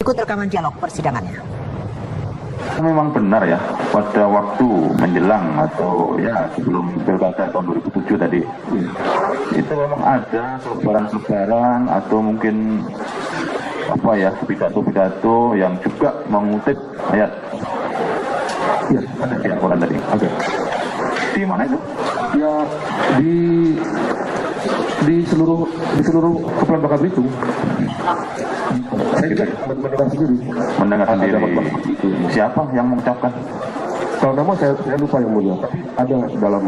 Ikut rekaman dialog persidangannya. Memang benar ya, pada waktu menjelang atau ya sebelum pilkada tahun 2007 tadi, itu memang ada selebaran-selebaran atau mungkin apa ya, pidato-pidato yang juga mengutip ayat. Ya, ada di Al-Quran tadi. Oke. Di mana itu? Ya, di seluruh Kepulauan Bangka Belitung. Saya juga mendengar sendiri. Mendengar sendiri. Siapa yang mengucapkan? Kalau nama saya lupa yang mulia, tapi ada dalam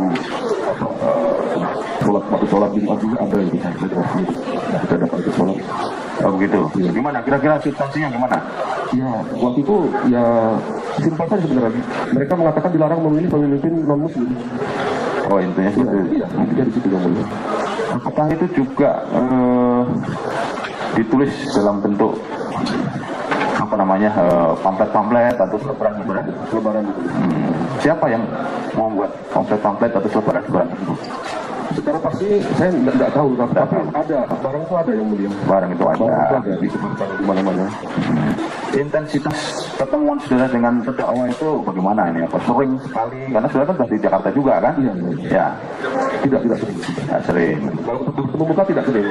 sholat Jumat juga ada yang saya dengar sendiri. Kita dapat itu sholat. Oh begitu. Ya. Gimana? Kira-kira substansinya gimana? Ya, waktu itu ya simpel saja sebenarnya. Mereka mengatakan dilarang memilih pemimpin non Muslim. Oh intinya gitu. Iya, intinya di situ yang mulia. Apakah itu juga ditulis dalam bentuk apa namanya pamflet-pamflet atau selebaran gitu? Siapa yang membuat pamflet-pamflet atau selebaran tersebut? Secara pasti saya tidak tahu, tapi ada barang itu ada yang mulia. Barang itu ada disebarkan di mana-mana. Intensitas pertemuan saudara dengan terdakwa itu bagaimana ini? Apa sering sekali? Karena saudara kan dari Jakarta juga kan? Iya. Ya. Tidak sering. Tidak sering. Kalau ketemu muka tidak sering.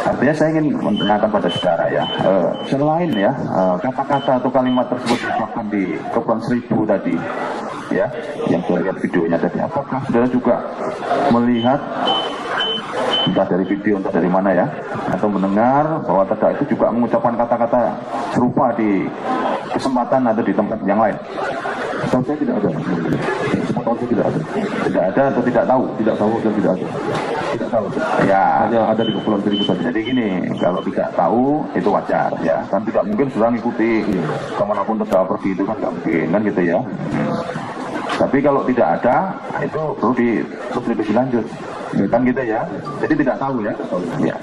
Artinya saya ingin menanyakan pada saudara ya, selain ya kata-kata atau kalimat tersebut diucapkan di Kepulauan Seribu tadi, ya, yang saya lihat videonya tadi, apakah saudara juga melihat entah dari video entah dari mana ya, atau mendengar bahwa terdakwa itu juga mengucapkan kata-kata serupa di kesempatan atau di tempat yang lain? Tahu saya tidak ada. Tahu saya tidak ada. Tidak ada atau tidak tahu? Tidak tahu dan tidak ada. Tidak tahu. Ya. Hanya ada di Kepulauan Seribu saja. Jadi gini, kalau tidak tahu itu wajar ya. Kan tidak mungkin sudah ngikuti kemanapun terdakwa pergi itu kan nggak mungkin kan gitu ya. Tapi kalau tidak ada, itu perlu lebih lanjut. Kan gitu ya. Jadi tidak tahu ya. Ya.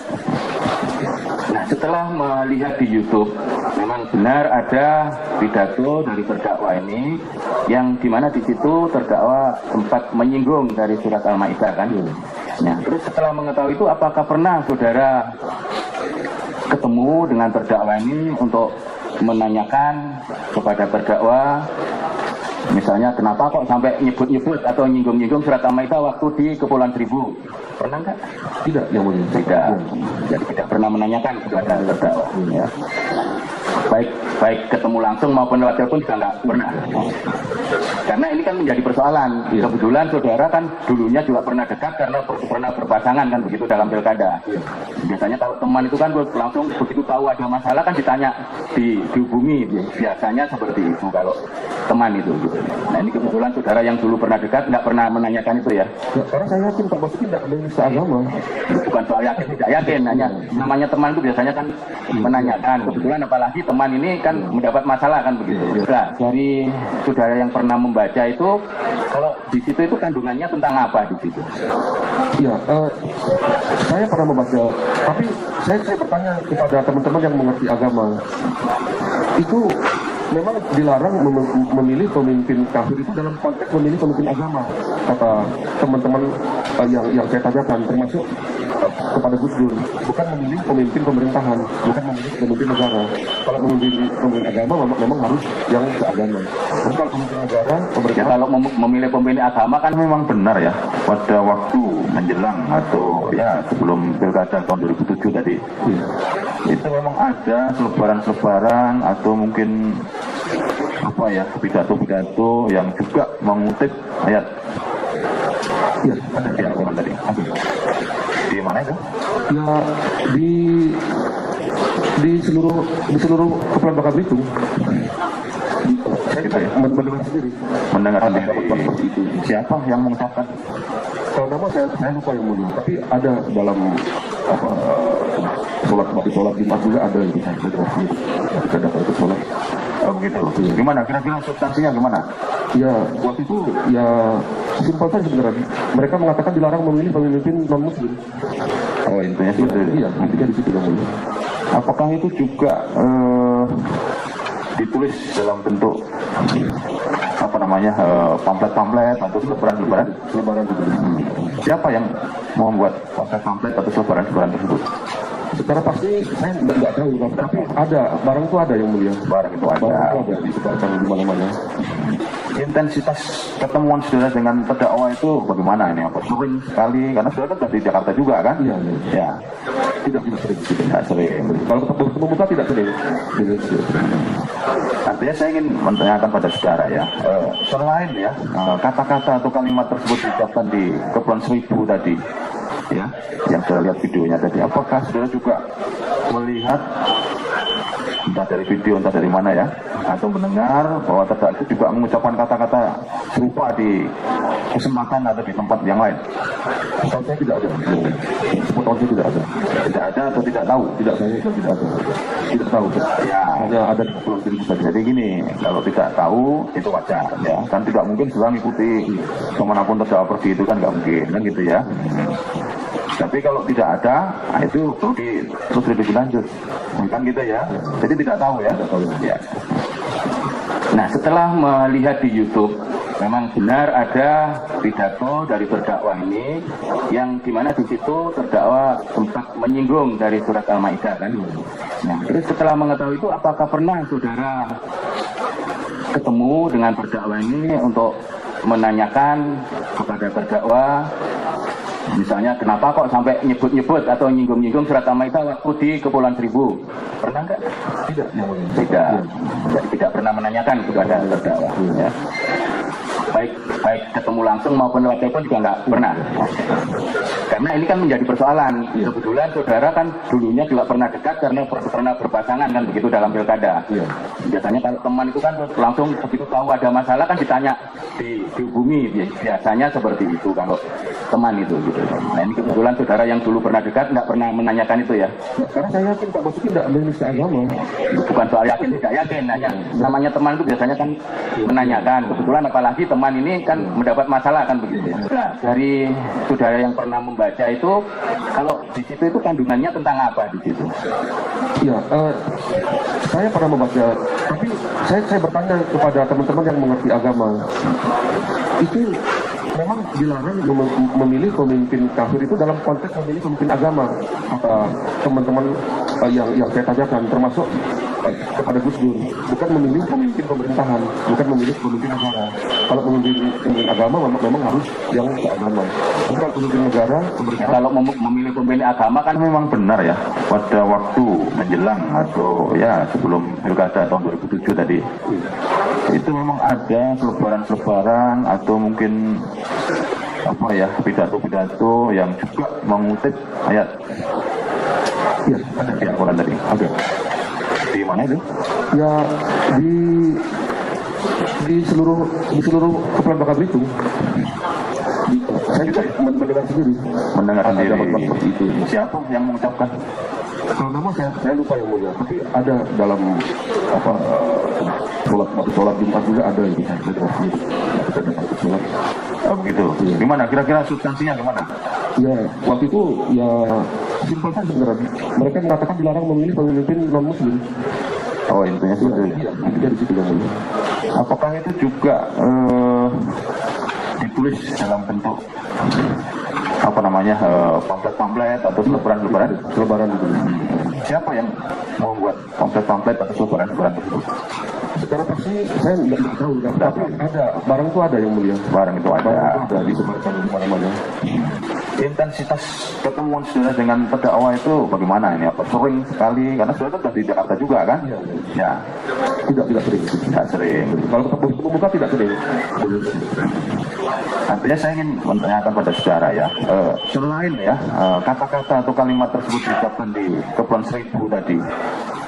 Nah, setelah melihat di YouTube, memang benar ada pidato dari terdakwa ini yang dimana di situ terdakwa sempat menyinggung dari surat Al-Maidah kan. Nah, terus setelah mengetahui itu, apakah pernah saudara ketemu dengan terdakwa ini untuk menanyakan kepada terdakwa, misalnya kenapa kok sampai nyebut-nyebut atau nyinggung-nyinggung surat Al-Maidah waktu di Kepulauan Seribu? Pernah nggak? Tidak, yang mulia. Tidak. Jadi tidak pernah menanyakan kepada terdakwa. Ya. Baik ketemu langsung maupun lewat telepon juga nggak pernah. Karena ini kan menjadi persoalan. Ya. Kebetulan saudara kan dulunya juga pernah dekat karena pernah berpasangan kan begitu dalam pilkada. Ya. Biasanya kalau teman itu kan langsung begitu tahu ada masalah kan ditanya, dihubungi. Biasanya seperti itu kalau teman itu. Nah ini kebetulan saudara yang dulu pernah dekat nggak pernah menanyakan itu ya. Ya, karena saya yakin Pak Basuki tidak menista agama. Bukan soal yakin tidak yakin, hanya namanya teman itu biasanya kan menanyakan. Kebetulan apalagi teman ini kan mendapat masalah kan begitu. Nah, dari saudara yang pernah membaca itu, kalau di situ itu kandungannya tentang apa di situ? Iya, saya pernah membaca, tapi saya bertanya kepada teman-teman yang mengerti agama. Itu memang dilarang memilih pemimpin kafir itu dalam konteks memilih pemimpin agama, kata teman-teman yang saya tanyakan, termasuk kepada Gus Dur, bukan memilih pemimpin pemerintahan, bukan memilih pemimpin negara. Kalau memilih pemimpin agama memang harus yang seagama. Kalau pemimpin negara, ya, kalau memilih pemimpin agama kan memang benar ya, pada waktu menjelang atau ya sebelum pilkada tahun 2007 tadi, itu memang ada selebaran-selebaran atau mungkin apa ya, pidato-pidato yang juga mengutip ayat. Ya, ada di Al-Quran tadi. Di mana itu? Ya, di seluruh Kepulauan Bangka Belitung. Gitu ya? Mendengar sendiri. Mendengar sendiri. Siapa yang mengucapkan? Kalau nama saya lupa yang mulia, tapi ada dalam sholat Jumat juga ada yang saya dengar sendiri. Kita dapat itu sholat. Oh begitu. Gimana? Kira-kira substansinya gimana? Ya, waktu itu ya simpel saja sebenarnya. Mereka mengatakan dilarang memilih pemimpin non Muslim. Oh intinya seperti itu. Iya, intinya di situ yang mulia. Apakah itu juga ditulis dalam bentuk apa namanya pamflet-pamflet atau selebaran-selebaran? Selebaran itu. Siapa yang membuat pamflet-pamflet atau selebaran-selebaran tersebut? Secara pasti saya nggak tahu, tapi ada barang itu ada yang mulia. Barang itu ada. Barang itu ada disebarkan di mana-mana. Intensitas ketemuan saudara dengan terdakwa itu bagaimana ini? Apa sering sekali? Karena saudara kan di Jakarta juga kan? Iya. Ya. Tidak sering. Tidak sering. Kalau ketemu muka tidak sering. Artinya saya ingin menanyakan pada saudara ya, selain ya kata-kata atau kalimat tersebut diucapkan di Kepulauan Seribu tadi, ya, yang saya lihat videonya tadi, apakah saudara juga melihat entah dari video entah dari mana ya, atau mendengar bahwa terdakwa itu juga mengucapkan kata-kata serupa di kesempatan atau di tempat yang lain? Saya tidak ada. Sepotongnya tidak ada. Tidak ada atau tidak tahu? Tidak, saya tidak ada. Tidak tahu. Ya, hanya ada di Kepulauan Seribu saja. jadi gini, kalau tidak tahu itu wajar ya, kan tidak mungkin saudara mengikuti kemanapun terdakwa pergi itu kan nggak mungkin kan gitu ya. Tapi kalau tidak ada, nah itu terus lebih lanjut, kan gitu ya. Jadi tidak tahu ya. Ya. Nah, setelah melihat di YouTube, memang benar ada pidato dari terdakwa ini yang dimana di situ terdakwa sempat menyinggung dari surat Al-Maidah kan. Nah, terus setelah mengetahui itu, apakah pernah saudara ketemu dengan terdakwa ini untuk menanyakan kepada terdakwa, misalnya kenapa kok sampai nyebut-nyebut atau nyinggung-nyinggung surat Al-Maidah waktu di Kepulauan Seribu? Pernah nggak? Tidak pernah menanyakan kepada terdakwa. Ya. Baik ketemu langsung maupun lewat telepon juga nggak pernah. Karena ini kan menjadi persoalan. Kebetulan saudara kan dulunya juga pernah dekat karena pernah berpasangan kan begitu dalam pilkada. Biasanya kalau teman itu kan langsung begitu tahu ada masalah kan ditanya, dihubungi. Biasanya seperti itu kalau teman itu gitu. Nah ini kebetulan saudara yang dulu pernah dekat nggak pernah menanyakan itu ya. Karena saya yakin Pak Basuki tidak menista agama. Bukan soal yakin tidak yakin, hanya namanya teman itu biasanya kan menanyakan. Kebetulan apalagi teman ini kan mendapat masalah kan begitu. Dari saudara yang pernah membaca itu, kalau di situ itu kandungannya tentang apa di situ? Ya, saya pernah membaca, tapi saya bertanya kepada teman-teman yang mengerti agama. Itu memang dilarang memilih pemimpin kafir itu dalam konteks memilih pemimpin agama. Teman-teman yang saya tanyakan, termasuk kepada Gus Dur, bukan memilih pemimpin pemerintahan, bukan memilih pemimpin negara. Kalau pemimpin agama memang harus yang agama. Kalau pemimpin negara, kalau memilih pemimpin agama kan memang benar ya, pada waktu menjelang atau ya sebelum pilkada tahun 2007 tadi, itu memang ada selebaran-selebaran atau mungkin apa ya, pidato-pidato yang juga mengutip ayat. ya Ada di Al-Quran tadi. ada. Di mana itu? Ya di seluruh Kepulauan Bangka Belitung. Saya juga mendengar sendiri. Mendengar Ada sendiri. itu. Siapa yang mengucapkan? Kalau nama saya lupa yang mulia, tapi ada dalam apa sholat Jumat juga ada itu. Saya dengar sendiri. Sholat. Oh begitu. Gimana? Kira-kira substansinya gimana? Ya, waktu itu ya simpel saja sebenarnya. Mereka mengatakan dilarang memilih pemimpin non Muslim. Oh intinya seperti itu. Iya, dari situ yang mulia. Apakah itu juga ditulis dalam bentuk apa namanya pamflet-pamflet atau selebaran-selebaran? Selebaran itu. Siapa yang membuat pamflet-pamflet atau selebaran-selebaran tersebut? Secara pasti saya nggak tahu, tapi ada barang itu ada yang mulia. Barang itu ada. Barang itu ada disebarkan di mana-mana. Intensitas ketemuan saudara dengan terdakwa itu bagaimana ini? Apa sering sekali? Karena saudara kan di Jakarta juga kan? Iya. Ya, Tidak sering. tidak sering. Kalau ketemu muka tidak sering. Artinya saya ingin menanyakan pada saudara ya, selain ya kata-kata atau kalimat tersebut diucapkan di Kepulauan Seribu tadi,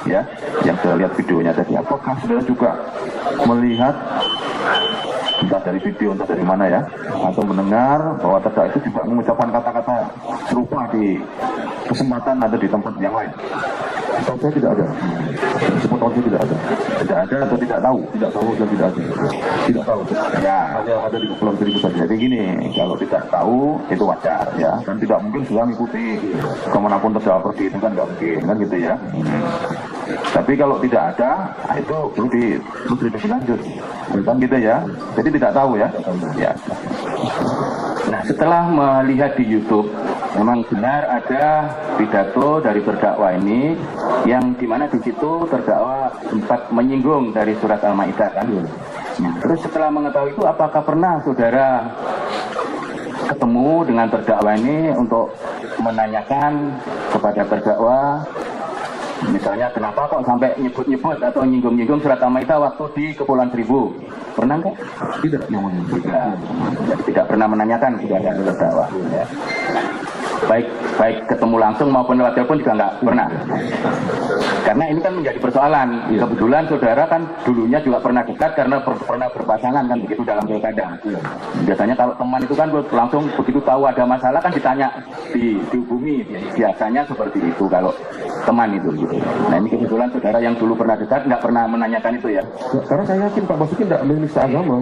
ya, yang saya lihat videonya tadi, apakah saudara juga melihat entah dari video entah dari mana ya, atau mendengar bahwa terdakwa itu juga mengucapkan kata-kata serupa di kesempatan atau di tempat yang lain? Kalau saya tidak ada. Sepotongnya tidak ada. Tidak ada atau tidak tahu? Tidak tahu dan tidak ada. Tidak tahu. Ya, Hanya ada di Kepulauan Seribu saja. jadi gini, kalau tidak tahu itu wajar ya, kan tidak mungkin sudah mengikuti kemanapun terdakwa pergi itu kan nggak mungkin kan gitu ya. Tapi kalau tidak ada, nah itu perlu dilanjut, kan gitu ya. Jadi tidak tahu ya. Ya. Nah, setelah melihat di YouTube, memang benar ada pidato dari terdakwa ini yang dimana di situ terdakwa sempat menyinggung dari surat Al-Maidah kan. Nah, terus setelah mengetahui itu, apakah pernah saudara ketemu dengan terdakwa ini untuk menanyakan kepada terdakwa, misalnya kenapa kok sampai nyebut-nyebut atau nyinggung-nyinggung surat Al-Maidah waktu di Kepulauan Seribu? Pernah nggak? Tidak, yang mulia. Tidak pernah menanyakan kepada terdakwa. Ya. Baik ketemu langsung maupun lewat telepon juga nggak pernah. Karena ini kan menjadi persoalan. Kebetulan saudara kan dulunya juga pernah dekat karena pernah berpasangan kan begitu dalam pilkada. Biasanya kalau teman itu kan langsung begitu tahu ada masalah kan ditanya, dihubungi. Biasanya seperti itu kalau teman itu gitu. Nah ini kebetulan saudara yang dulu pernah dekat nggak pernah menanyakan itu ya. Karena saya yakin Pak Basuki tidak menista agama.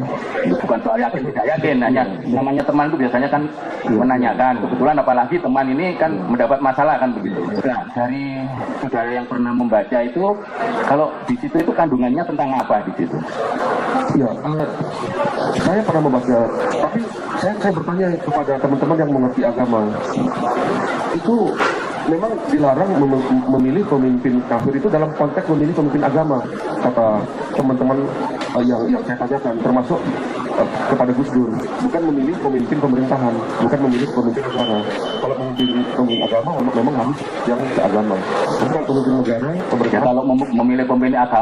Bukan soal yakin tidak yakin, hanya namanya teman itu biasanya kan menanyakan. Kebetulan apalagi teman ini kan mendapat masalah kan begitu. Nah, dari saudara yang pernah membaca itu, kalau di situ itu kandungannya tentang apa di situ? Ya, saya pernah membaca, tapi saya bertanya kepada teman-teman yang mengerti agama. Itu memang dilarang memilih pemimpin kafir itu dalam konteks memilih pemimpin agama, kata teman-teman yang saya tanyakan, termasuk kepada Gus Dur, bukan memilih pemimpin pemerintahan, bukan memilih pemimpin negara. Kalau pemimpin agama memang harus yang seagama, bukan pemimpin negara, pemerintahan. Ya, kalau memilih pemimpin agama